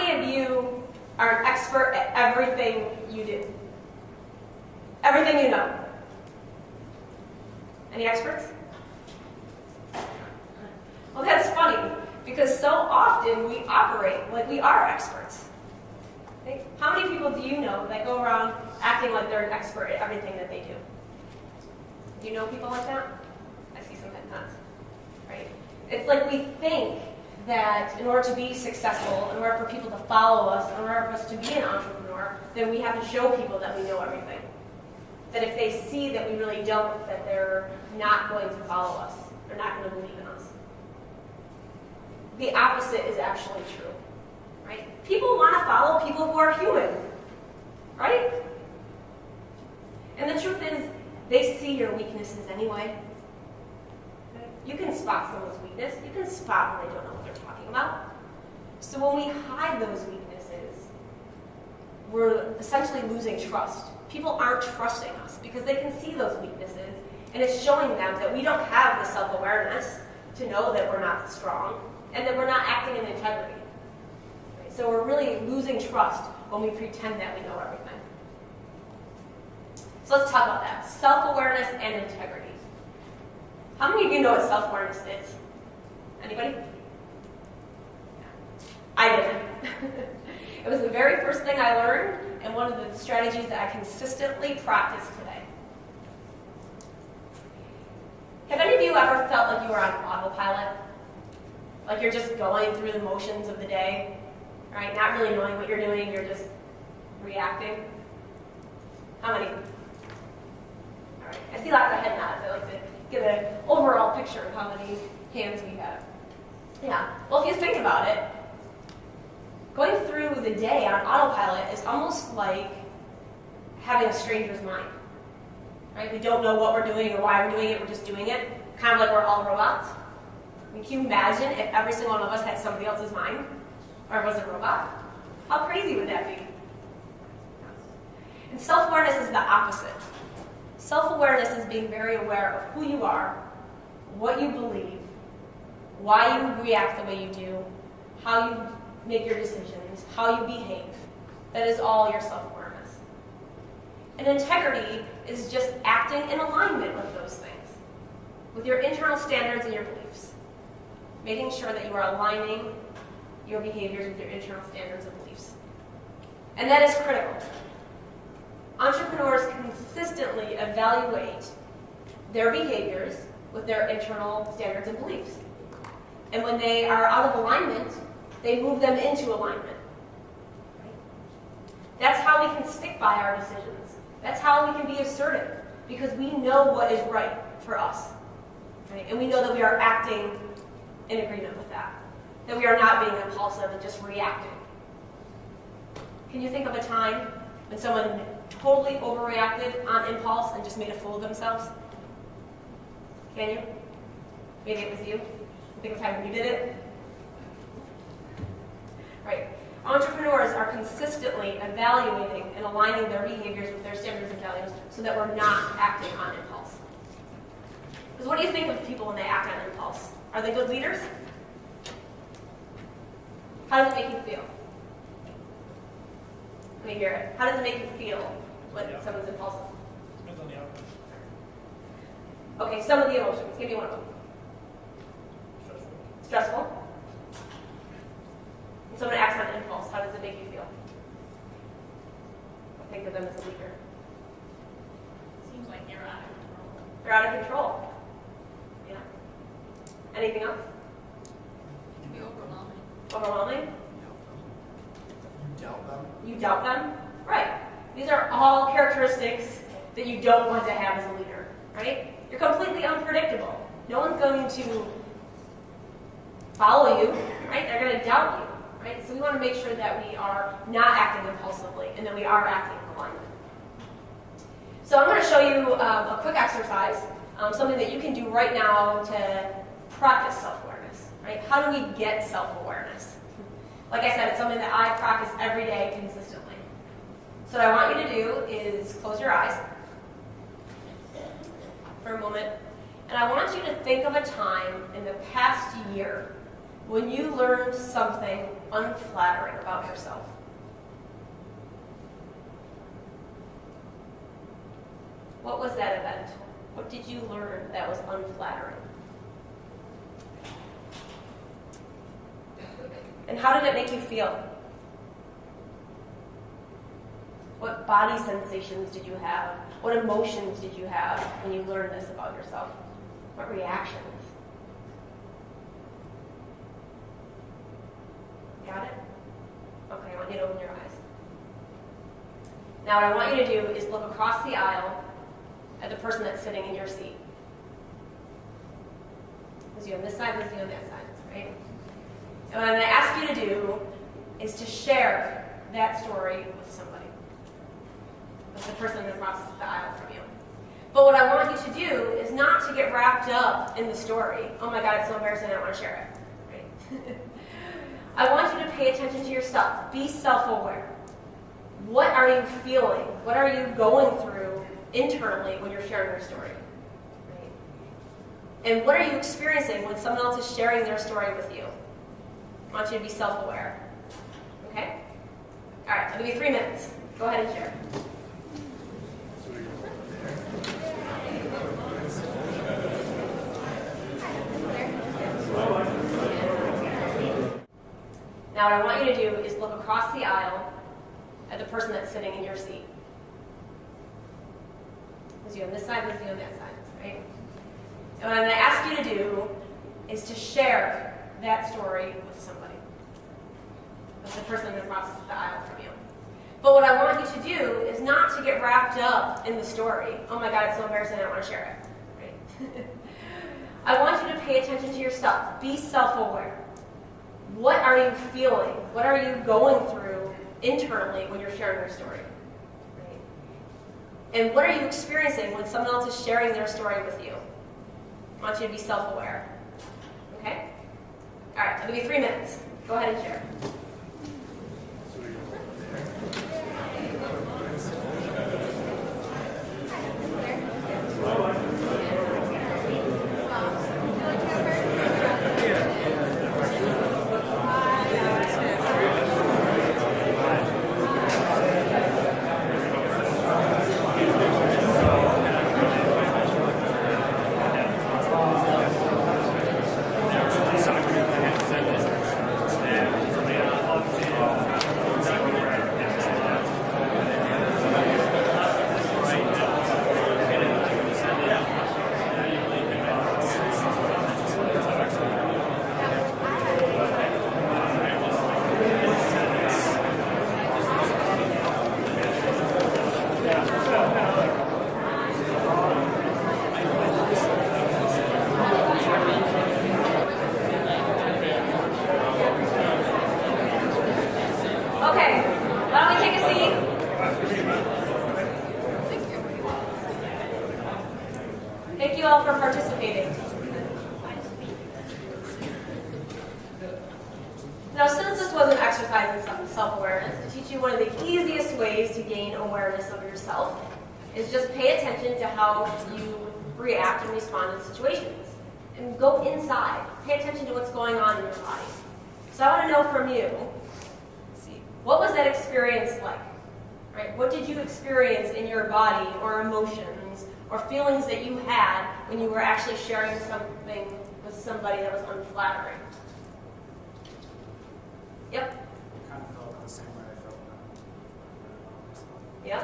many of you are an expert at everything you do? Everything you know. Any experts? Well, that's funny, because so often we operate like we are experts. Okay? How many people do you know that go around acting like they're an expert at everything that they do? Do you know people like that? I see some head nods. Right? It's like we think that in order to be successful, in order for people to follow us, in order for us to be an entrepreneur, then we have to show people that we know everything. That if they see that we really don't, that they're not going to follow us. They're not going to believe in us. The opposite is actually true. Right? People want to follow people who are human. Right? And the truth is, they see your weaknesses anyway. You can spot someone's weakness. You can spot when they don't know what they're talking about. So when we hide those weaknesses, we're essentially losing trust. People aren't trusting us because they can see those weaknesses, and it's showing them that we don't have the self-awareness to know that we're not strong and that we're not acting in integrity. Right? So we're really losing trust when we pretend that we know everything. So let's talk about that. Self-awareness and integrity. How many of you know what self-awareness is? Anybody? I didn't. It was the very first thing I learned, and one of the strategies that I consistently practice today. Have any of you ever felt like you were on autopilot? Like you're just going through the motions of the day, right? Not really knowing what you're doing, you're just reacting? How many? All right. I see lots of head nods. I like to get an overall picture of how many hands we have. Yeah. Well, if you think about it, going through the day on autopilot is almost like having a stranger's mind. Right? We don't know what we're doing or why we're doing it, we're just doing it. Kind of like we're all robots. I mean, can you imagine if every single one of us had somebody else's mind? Or was a robot? How crazy would that be? And self-awareness is the opposite. Self-awareness is being very aware of who you are, what you believe, why you react the way you do, how you make your decisions, how you behave. That is all your self-awareness. And integrity is just acting in alignment with those things, with your internal standards and your beliefs. Making sure that you are aligning your behaviors with your internal standards and beliefs. And that is critical. Entrepreneurs consistently evaluate their behaviors with their internal standards and beliefs. And when they are out of alignment, they move them into alignment. Right? That's how we can stick by our decisions. That's how we can be assertive, because we know what is right for us. Right? And we know that we are acting in agreement with that. That we are not being impulsive and just reacting. Can you think of a time when someone totally overreacted on impulse and just made a fool of themselves? Can you? Maybe it was you. Think of the time when you did it? Right. Entrepreneurs are consistently evaluating and aligning their behaviors with their standards and values so that we're not acting on impulse. Because what do you think of people when they act on impulse? Are they good leaders? How does it make you feel? Let me hear it. How does it make you feel when someone's impulsive? Depends on the outcome. Okay, some of the emotions. Give me one of them. Stressful. Stressful? When someone acts on impulse, how does it make you feel? Think of them as a leader. Seems like you're out of control. They're out of control. Yeah. Anything else? It can be overwhelming. Overwhelming? You doubt them. You doubt them? Right. These are all characteristics that you don't want to have as a leader, right? You're completely unpredictable. No one's going to follow you, right? They're going to doubt you, right? So we want to make sure that we are not acting impulsively and that we are acting in alignment. So I'm going to show you a quick exercise, something that you can do right now to practice self-awareness, right? How do we get self-awareness? Like I said, it's something that I practice every day consistently. So what I want you to do is close your eyes for a moment, and I want you to think of a time in the past year when you learned something unflattering about yourself? What was that event? What did you learn that was unflattering? And how did it make you feel? What body sensations did you have? What emotions did you have when you learned this about yourself? What reactions? Got it? Okay, I want you to open your eyes. Now what I want you to do is look across the aisle at the person that's sitting in your seat. There's you on this side, there's you on that side, right? And what I'm going to ask you to do is to share that story with somebody. With the person across the aisle from you. But what I want you to do is not to get wrapped up in the story. Oh my God, it's so embarrassing, I don't want to share it. Right? I want you to pay attention to yourself. Be self-aware. What are you feeling? What are you going through internally when you're sharing your story? Right? And what are you experiencing when someone else is sharing their story with you? I want you to be self-aware. Okay? All right, I'll give you 3 minutes. Go ahead and share. Now what I want you to do is look across the aisle at the person that's sitting in your seat. There's you on this side, there's you on that side, right? And what I'm going to ask you to do is to share that story with somebody. With the person across the aisle from you. But what I want you to do is not to get wrapped up in the story. Oh my God, it's so embarrassing, I don't want to share it. Right? I want you to pay attention to yourself. Be self-aware. What are you feeling? What are you going through internally when you're sharing your story? Right? And what are you experiencing when someone else is sharing their story with you? I want you to be self-aware. Okay? All right, I'll give you 3 minutes. Go ahead and share. Thank you all for participating. Now, since this was an exercise in self-awareness, to teach you one of the easiest ways to gain awareness of yourself is just pay attention to how you react and respond to situations. And go inside. Pay attention to what's going on in your body. So I want to know from you, what was that experience like? Right? What did you experience in your body or emotions or feelings that you had when you were actually sharing something with somebody that was unflattering? Yep. I kind of felt the same way I felt now. Yep.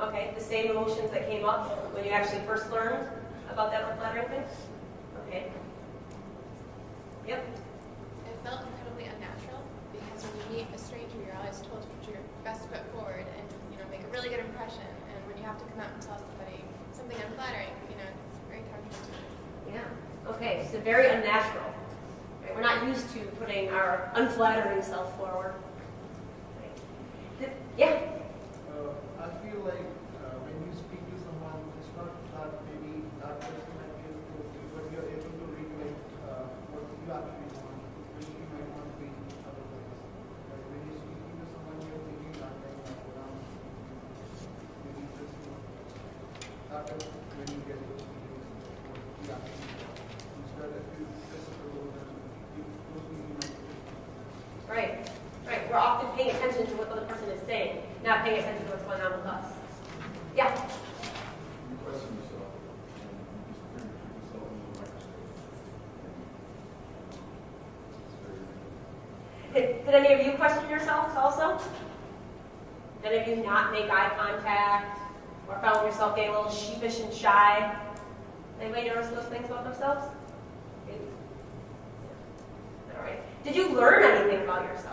Okay, the same emotions that came up when you actually first learned about that unflattering thing? Okay. Yep. It felt incredibly unnatural because when you meet a stranger, you're always told to put your best foot forward and make a really good impression. And when you have to come out and tell somebody something unflattering, it's very counterintuitive. Yeah. Okay, so very unnatural. Right? We're not used to putting our unflattering self forward. Right. Yeah. I feel like when you speak to someone, it's not that maybe that person might give to you, but you're able to read what you actually want, which you might not be otherwise. Like when you're speaking to someone, you're thinking that thing around. Maybe just that is when you get to speak what you actually want. Instead, if you just go and you totally might Right. Right. We're often paying attention to what the other person is saying, not paying attention to what's going on with us. Yeah. You question yourself and you just pretty much put yourself in the microscope. Did any of you question yourselves also? Did any of you not make eye contact or found yourself getting a little sheepish and shy? Anybody notice those things about themselves? All right. Did you learn anything about yourself?